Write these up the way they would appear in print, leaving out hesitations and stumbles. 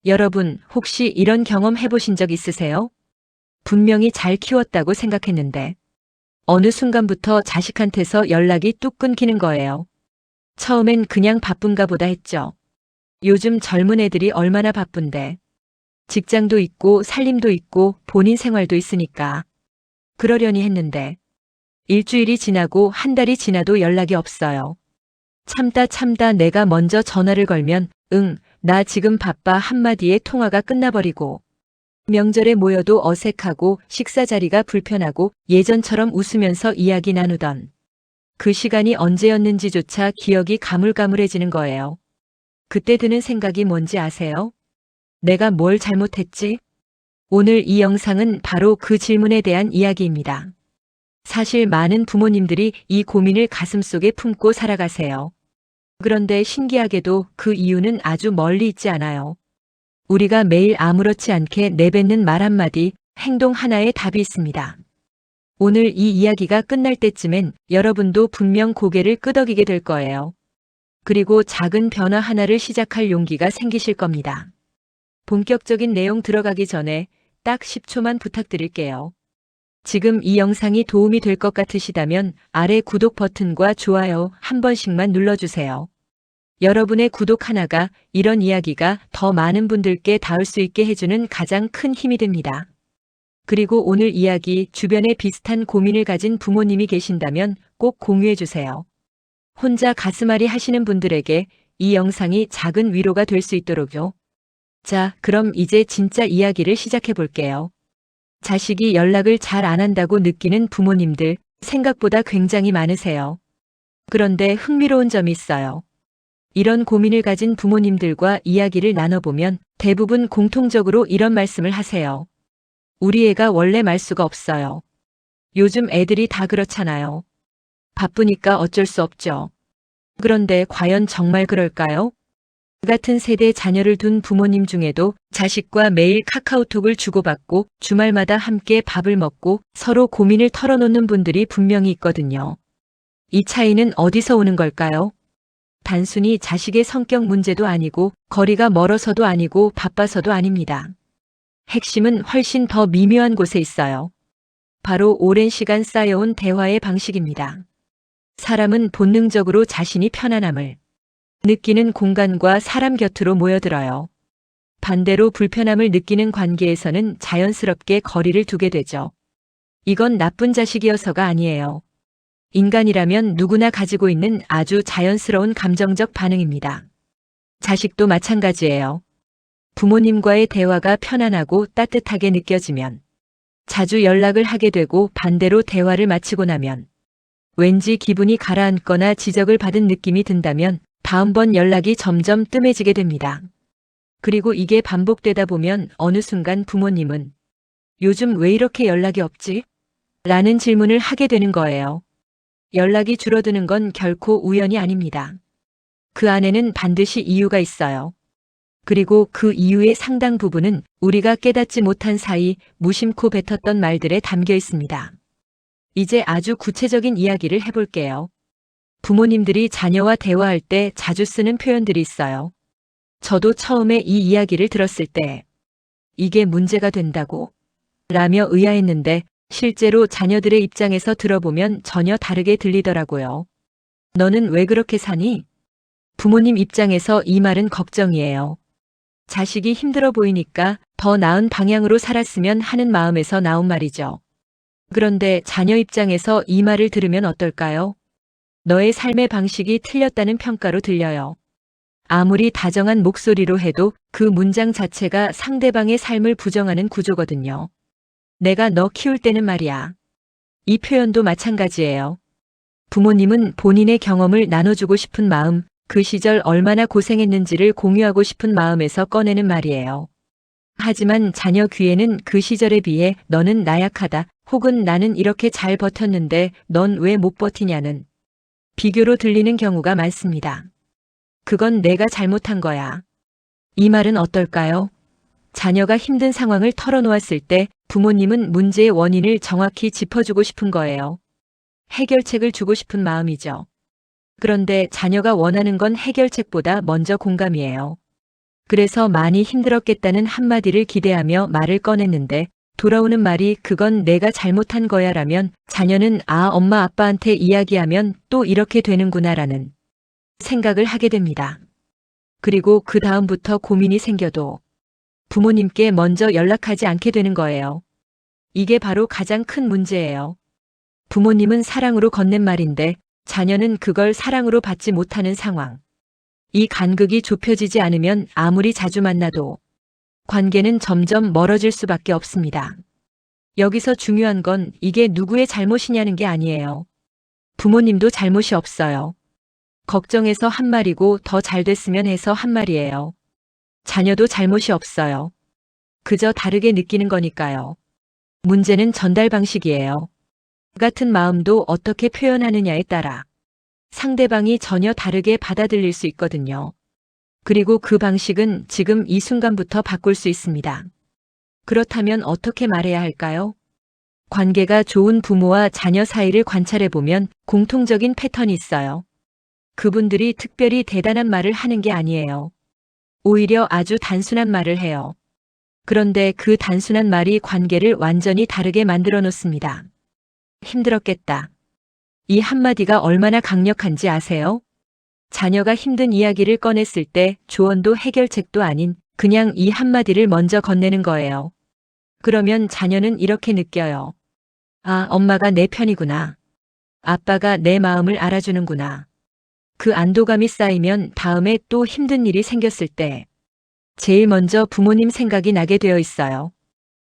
여러분, 혹시 이런 경험 해보신 적 있으세요? 분명히 잘 키웠다고 생각했는데, 어느 순간부터 자식한테서 연락이 뚝 끊기는 거예요. 처음엔 그냥 바쁜가 보다 했죠. 요즘 젊은 애들이 얼마나 바쁜데. 직장도 있고 살림도 있고 본인 생활도 있으니까. 그러려니 했는데, 일주일이 지나고 한 달이 지나도 연락이 없어요. 참다 내가 먼저 전화를 걸면 응, 나 지금 바빠 한마디에 통화가 끝나버리고 명절에 모여도 어색하고 식사 자리가 불편하고 예전처럼 웃으면서 이야기 나누던 그 시간이 언제였는지조차 기억이 가물가물해지는 거예요. 그때 드는 생각이 뭔지 아세요? 내가 뭘 잘못했지? 오늘 이 영상은 바로 그 질문에 대한 이야기입니다. 사실 많은 부모님들이 이 고민을 가슴속에 품고 살아가세요. 그런데 신기하게도 그 이유는 아주 멀리 있지 않아요. 우리가 매일 아무렇지 않게 내뱉는 말 한마디, 행동 하나에 답이 있습니다. 오늘 이 이야기가 끝날 때쯤엔 여러분도 분명 고개를 끄덕이게 될 거예요. 그리고 작은 변화 하나를 시작할 용기가 생기실 겁니다. 본격적인 내용 들어가기 전에 딱 10초만 부탁드릴게요. 지금 이 영상이 도움이 될 것 같으시다면 아래 구독 버튼과 좋아요 한 번씩만 눌러주세요. 여러분의 구독 하나가 이런 이야기가 더 많은 분들께 닿을 수 있게 해주는 가장 큰 힘이 됩니다. 그리고 오늘 이야기 주변에 비슷한 고민을 가진 부모님이 계신다면 꼭 공유해주세요. 혼자 가슴앓이 하시는 분들에게 이 영상이 작은 위로가 될 수 있도록요. 자, 그럼 이제 진짜 이야기를 시작해 볼게요. 자식이 연락을 잘 안 한다고 느끼는 부모님들 생각보다 굉장히 많으세요. 그런데 흥미로운 점이 있어요. 이런 고민을 가진 부모님들과 이야기를 나눠보면 대부분 공통적으로 이런 말씀을 하세요. 우리 애가 원래 말수가 없어요. 요즘 애들이 다 그렇잖아요. 바쁘니까 어쩔 수 없죠. 그런데 과연 정말 그럴까요? 같은 세대 자녀를 둔 부모님 중에도 자식과 매일 카카오톡을 주고받고 주말마다 함께 밥을 먹고 서로 고민을 털어놓는 분들이 분명히 있거든요. 이 차이는 어디서 오는 걸까요? 단순히 자식의 성격 문제도 아니고 거리가 멀어서도 아니고 바빠서도 아닙니다. 핵심은 훨씬 더 미묘한 곳에 있어요. 바로 오랜 시간 쌓여온 대화의 방식입니다. 사람은 본능적으로 자신이 편안함을 느끼는 공간과 사람 곁으로 모여들어요. 반대로 불편함을 느끼는 관계에서는 자연스럽게 거리를 두게 되죠. 이건 나쁜 자식이어서가 아니에요. 인간이라면 누구나 가지고 있는 아주 자연스러운 감정적 반응입니다. 자식도 마찬가지예요. 부모님과의 대화가 편안하고 따뜻하게 느껴지면, 자주 연락을 하게 되고 반대로 대화를 마치고 나면, 왠지 기분이 가라앉거나 지적을 받은 느낌이 든다면 다음번 연락이 점점 뜸해지게 됩니다. 그리고 이게 반복되다 보면 어느 순간 부모님은 요즘 왜 이렇게 연락이 없지? 라는 질문을 하게 되는 거예요. 연락이 줄어드는 건 결코 우연이 아닙니다. 그 안에는 반드시 이유가 있어요. 그리고 그 이유의 상당 부분은 우리가 깨닫지 못한 사이 무심코 뱉었던 말들에 담겨 있습니다. 이제 아주 구체적인 이야기를 해볼게요. 부모님들이 자녀와 대화할 때 자주 쓰는 표현들이 있어요. 저도 처음에 이 이야기를 들었을 때 이게 문제가 된다고? 라며 의아했는데 실제로 자녀들의 입장에서 들어보면 전혀 다르게 들리더라고요. 너는 왜 그렇게 사니? 부모님 입장에서 이 말은 걱정이에요. 자식이 힘들어 보이니까 더 나은 방향으로 살았으면 하는 마음에서 나온 말이죠. 그런데 자녀 입장에서 이 말을 들으면 어떨까요? 너의 삶의 방식이 틀렸다는 평가로 들려요. 아무리 다정한 목소리로 해도 그 문장 자체가 상대방의 삶을 부정하는 구조거든요. 내가 너 키울 때는 말이야. 이 표현도 마찬가지예요. 부모님은 본인의 경험을 나눠주고 싶은 마음, 그 시절 얼마나 고생했는지를 공유하고 싶은 마음에서 꺼내는 말이에요. 하지만 자녀 귀에는 그 시절에 비해 너는 나약하다, 혹은 나는 이렇게 잘 버텼는데 넌 왜 못 버티냐는 비교로 들리는 경우가 많습니다. 그건 내가 잘못한 거야. 이 말은 어떨까요? 자녀가 힘든 상황을 털어놓았을 때 부모님은 문제의 원인을 정확히 짚어주고 싶은 거예요. 해결책을 주고 싶은 마음이죠. 그런데 자녀가 원하는 건 해결책보다 먼저 공감이에요. 그래서 많이 힘들었겠다는 한마디를 기대하며 말을 꺼냈는데 돌아오는 말이 그건 내가 잘못한 거야 라면 자녀는 엄마 아빠한테 이야기하면 또 이렇게 되는구나라는 생각을 하게 됩니다. 그리고 그 다음부터 고민이 생겨도 부모님께 먼저 연락하지 않게 되는 거예요. 이게 바로 가장 큰 문제예요. 부모님은 사랑으로 건넨 말인데 자녀는 그걸 사랑으로 받지 못하는 상황. 이 간극이 좁혀지지 않으면 아무리 자주 만나도 관계는 점점 멀어질 수밖에 없습니다. 여기서 중요한 건 이게 누구의 잘못이냐는 게 아니에요. 부모님도 잘못이 없어요. 걱정해서 한 말이고 더 잘 됐으면 해서 한 말이에요. 자녀도 잘못이 없어요. 그저 다르게 느끼는 거니까요. 문제는 전달 방식이에요. 같은 마음도 어떻게 표현하느냐에 따라 상대방이 전혀 다르게 받아들일 수 있거든요. 그리고 그 방식은 지금 이 순간부터 바꿀 수 있습니다. 그렇다면 어떻게 말해야 할까요? 관계가 좋은 부모와 자녀 사이를 관찰해보면 공통적인 패턴이 있어요. 그분들이 특별히 대단한 말을 하는 게 아니에요. 오히려 아주 단순한 말을 해요. 그런데 그 단순한 말이 관계를 완전히 다르게 만들어 놓습니다. 힘들었겠다. 이 한마디가 얼마나 강력한지 아세요? 자녀가 힘든 이야기를 꺼냈을 때 조언도 해결책도 아닌 그냥 이 한마디를 먼저 건네는 거예요. 그러면 자녀는 이렇게 느껴요. 엄마가 내 편이구나. 아빠가 내 마음을 알아주는구나. 그 안도감이 쌓이면 다음에 또 힘든 일이 생겼을 때 제일 먼저 부모님 생각이 나게 되어 있어요.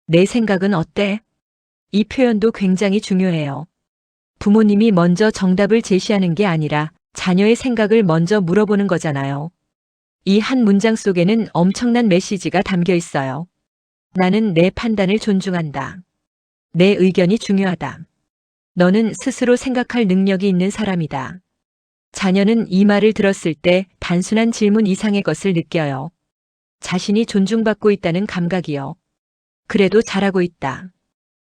내 생각은 어때? 이 표현도 굉장히 중요해요. 부모님이 먼저 정답을 제시하는 게 아니라 자녀의 생각을 먼저 물어보는 거잖아요. 이 한 문장 속에는 엄청난 메시지가 담겨 있어요. 나는 내 판단을 존중한다. 내 의견이 중요하다. 너는 스스로 생각할 능력이 있는 사람이다. 자녀는 이 말을 들었을 때 단순한 질문 이상의 것을 느껴요. 자신이 존중받고 있다는 감각이요. 그래도 잘하고 있다.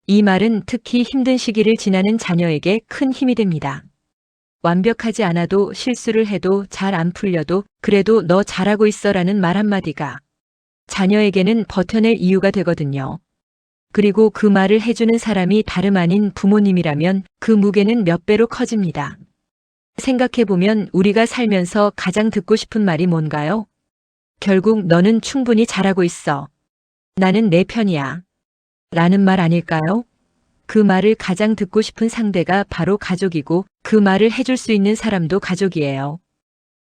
이 말은 특히 힘든 시기를 지나는 자녀에게 큰 힘이 됩니다. 완벽하지 않아도 실수를 해도 잘 안 풀려도 그래도 너 잘하고 있어라는 말 한마디가 자녀에게는 버텨낼 이유가 되거든요. 그리고 그 말을 해주는 사람이 다름 아닌 부모님이라면 그 무게는 몇 배로 커집니다. 생각해보면 우리가 살면서 가장 듣고 싶은 말이 뭔가요? 결국 너는 충분히 잘하고 있어. 나는 내 편이야. 라는 말 아닐까요? 그 말을 가장 듣고 싶은 상대가 바로 가족이고 그 말을 해줄 수 있는 사람도 가족이에요.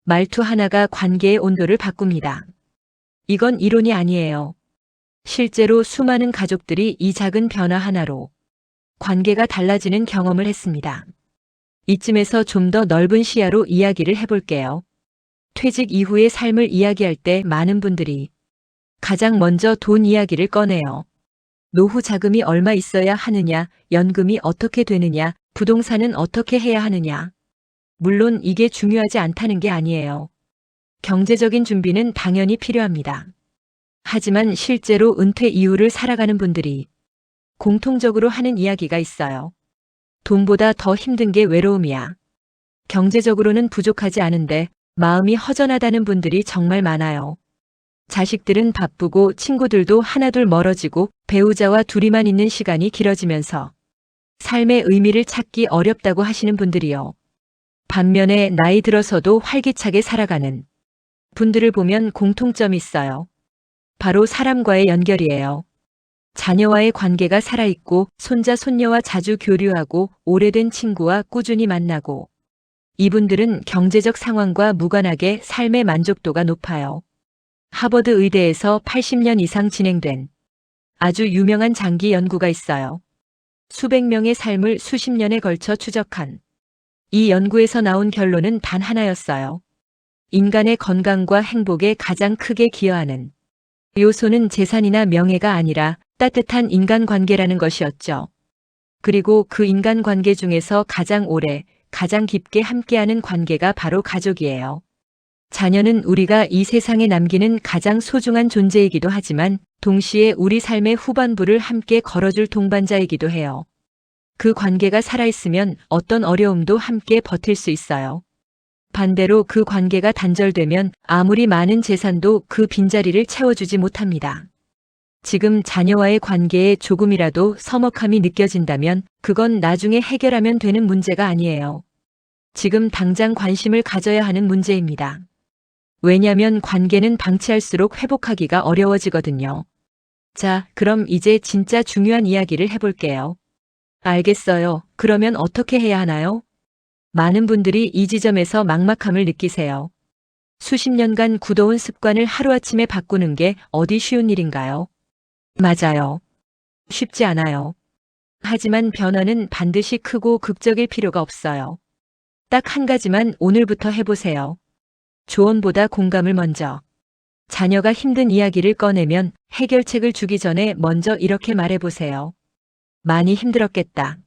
말투 하나가 관계의 온도를 바꿉니다. 이건 이론이 아니에요. 실제로 수많은 가족들이 이 작은 변화 하나로 관계가 달라지는 경험을 했습니다. 이쯤에서 좀 더 넓은 시야로 이야기를 해볼게요. 퇴직 이후의 삶을 이야기할 때 많은 분들이 가장 먼저 돈 이야기를 꺼내요. 노후 자금이 얼마 있어야 하느냐, 연금이 어떻게 되느냐, 부동산은 어떻게 해야 하느냐. 물론 이게 중요하지 않다는 게 아니에요. 경제적인 준비는 당연히 필요합니다. 하지만 실제로 은퇴 이후를 살아가는 분들이 공통적으로 하는 이야기가 있어요. 돈보다 더 힘든 게 외로움이야. 경제적으로는 부족하지 않은데 마음이 허전하다는 분들이 정말 많아요. 자식들은 바쁘고 친구들도 하나둘 멀어지고 배우자와 둘이만 있는 시간이 길어지면서 삶의 의미를 찾기 어렵다고 하시는 분들이요. 반면에 나이 들어서도 활기차게 살아가는 분들을 보면 공통점이 있어요. 바로 사람과의 연결이에요. 자녀와의 관계가 살아있고 손자 손녀와 자주 교류하고 오래된 친구와 꾸준히 만나고 이분들은 경제적 상황과 무관하게 삶의 만족도가 높아요. 하버드 의대에서 80년 이상 진행된 아주 유명한 장기 연구가 있어요. 수백 명의 삶을 수십 년에 걸쳐 추적한 이 연구에서 나온 결론은 단 하나였어요. 인간의 건강과 행복에 가장 크게 기여하는 요소는 재산이나 명예가 아니라 따뜻한 인간관계라는 것이었죠. 그리고 그 인간관계 중에서 가장 오래, 가장 깊게 함께하는 관계가 바로 가족이에요. 자녀는 우리가 이 세상에 남기는 가장 소중한 존재이기도 하지만 동시에 우리 삶의 후반부를 함께 걸어줄 동반자이기도 해요. 그 관계가 살아있으면 어떤 어려움도 함께 버틸 수 있어요. 반대로 그 관계가 단절되면 아무리 많은 재산도 그 빈자리를 채워주지 못합니다. 지금 자녀와의 관계에 조금이라도 서먹함이 느껴진다면 그건 나중에 해결하면 되는 문제가 아니에요. 지금 당장 관심을 가져야 하는 문제입니다. 왜냐면 관계는 방치할수록 회복하기가 어려워지거든요. 자, 그럼 이제 진짜 중요한 이야기를 해볼게요. 알겠어요. 그러면 어떻게 해야 하나요? 많은 분들이 이 지점에서 막막함을 느끼세요. 수십 년간 굳어온 습관을 하루아침에 바꾸는 게 어디 쉬운 일인가요? 맞아요. 쉽지 않아요. 하지만 변화는 반드시 크고 극적일 필요가 없어요. 딱 한 가지만 오늘부터 해보세요. 조언보다 공감을 먼저. 자녀가 힘든 이야기를 꺼내면 해결책을 주기 전에 먼저 이렇게 말해보세요. 많이 힘들었겠다.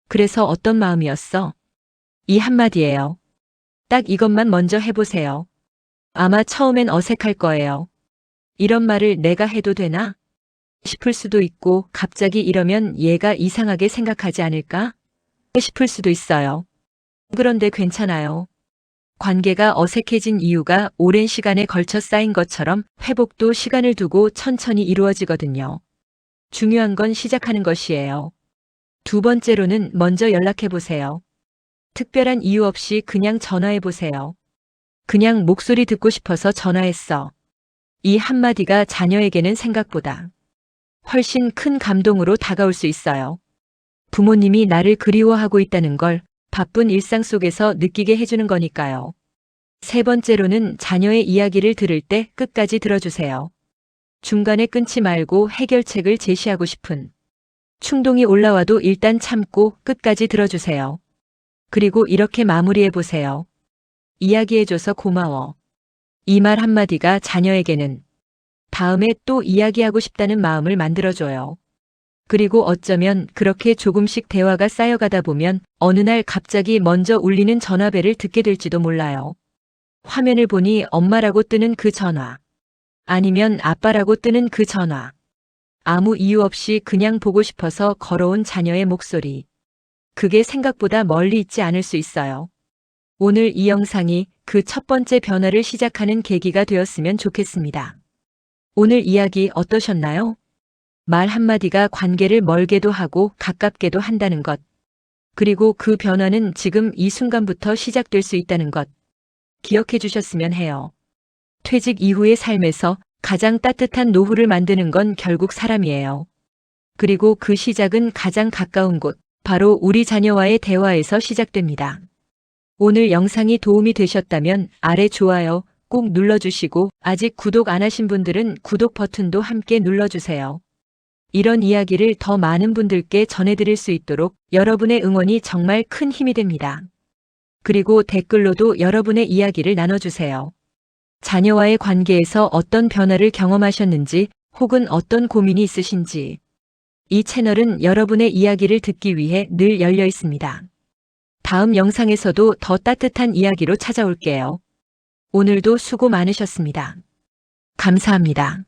그래서 어떤 마음이었어? 이 한마디예요. 딱 이것만 먼저 해보세요. 아마 처음엔 어색할 거예요. 이런 말을 내가 해도 되나? 싶을 수도 있고 갑자기 이러면 얘가 이상하게 생각하지 않을까? 싶을 수도 있어요. 그런데 괜찮아요. 관계가 어색해진 이유가 오랜 시간에 걸쳐 쌓인 것처럼 회복도 시간을 두고 천천히 이루어지거든요. 중요한 건 시작하는 것이에요. 두 번째로는 먼저 연락해 보세요. 특별한 이유 없이 그냥 전화해 보세요. 그냥 목소리 듣고 싶어서 전화했어. 이 한마디가 자녀에게는 생각보다 훨씬 큰 감동으로 다가올 수 있어요. 부모님이 나를 그리워하고 있다는 걸 바쁜 일상 속에서 느끼게 해주는 거니까요. 세 번째로는 자녀의 이야기를 들을 때 끝까지 들어주세요. 중간에 끊지 말고 해결책을 제시하고 싶은 충동이 올라와도 일단 참고 끝까지 들어주세요. 그리고 이렇게 마무리해 보세요. 이야기해줘서 고마워. 이 말 한마디가 자녀에게는 다음에 또 이야기하고 싶다는 마음을 만들어줘요. 그리고 어쩌면 그렇게 조금씩 대화가 쌓여가다 보면 어느 날 갑자기 먼저 울리는 전화벨을 듣게 될지도 몰라요. 화면을 보니 엄마라고 뜨는 그 전화. 아니면 아빠라고 뜨는 그 전화. 아무 이유 없이 그냥 보고 싶어서 걸어온 자녀의 목소리. 그게 생각보다 멀리 있지 않을 수 있어요. 오늘 이 영상이 그 첫 번째 변화를 시작하는 계기가 되었으면 좋겠습니다. 오늘 이야기 어떠셨나요? 말 한마디가 관계를 멀게도 하고 가깝게도 한다는 것. 그리고 그 변화는 지금 이 순간부터 시작될 수 있다는 것. 기억해 주셨으면 해요. 퇴직 이후의 삶에서 가장 따뜻한 노후를 만드는 건 결국 사람이에요. 그리고 그 시작은 가장 가까운 곳, 바로 우리 자녀와의 대화에서 시작됩니다. 오늘 영상이 도움이 되셨다면 아래 좋아요 꼭 눌러주시고 아직 구독 안 하신 분들은 구독 버튼도 함께 눌러주세요. 이런 이야기를 더 많은 분들께 전해드릴 수 있도록 여러분의 응원이 정말 큰 힘이 됩니다. 그리고 댓글로도 여러분의 이야기를 나눠주세요. 자녀와의 관계에서 어떤 변화를 경험하셨는지 혹은 어떤 고민이 있으신지. 이 채널은 여러분의 이야기를 듣기 위해 늘 열려 있습니다. 다음 영상에서도 더 따뜻한 이야기로 찾아올게요. 오늘도 수고 많으셨습니다. 감사합니다.